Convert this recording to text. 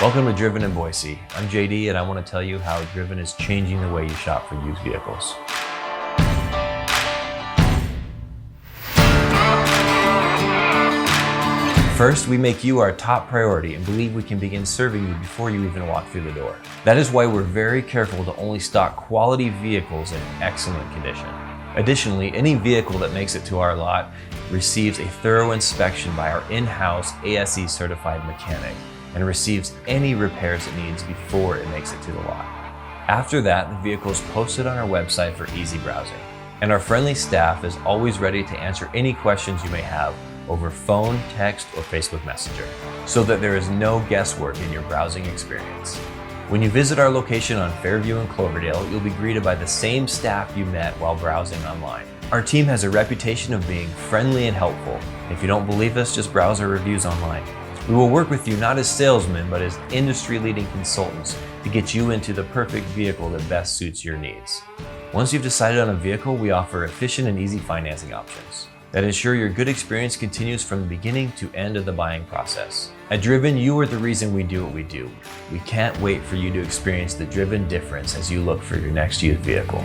Welcome to Driven in Boise. I'm JD and I want to tell you how Driven is changing the way you shop for used vehicles. First, we make you our top priority and believe we can begin serving you before you even walk through the door. That is why we're very careful to only stock quality vehicles in excellent condition. Additionally, any vehicle that makes it to our lot receives a thorough inspection by our in-house ASE certified mechanic and receives any repairs it needs before it makes it to the lot. After that, the vehicle is posted on our website for easy browsing. And our friendly staff is always ready to answer any questions you may have over phone, text, or Facebook Messenger, so that there is no guesswork in your browsing experience. When you visit our location on Fairview and Cloverdale, you'll be greeted by the same staff you met while browsing online. Our team has a reputation of being friendly and helpful. If you don't believe us, just browse our reviews online. We will work with you not as salesmen, but as industry-leading consultants to get you into the perfect vehicle that best suits your needs. Once you've decided on a vehicle, we offer efficient and easy financing options that ensure your good experience continues from the beginning to end of the buying process. At Driven, you are the reason we do what we do. We can't wait for you to experience the Driven difference as you look for your next used vehicle.